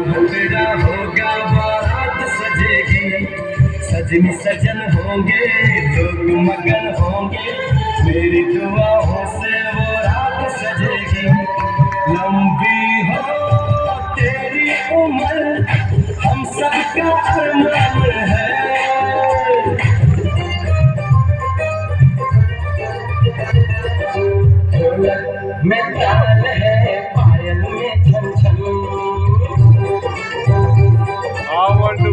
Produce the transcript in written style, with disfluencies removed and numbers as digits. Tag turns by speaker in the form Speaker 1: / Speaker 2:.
Speaker 1: तेरा होगा बारात सजेगी, सजनी सजन होंगे, लोग मगन होंगे, मेरी दुआओं से वो रात सजेगी। लंबी हो तेरी उम्र, हम सबका अरमान है। ढोलक में ताल है, पायल में छम छम।
Speaker 2: I want to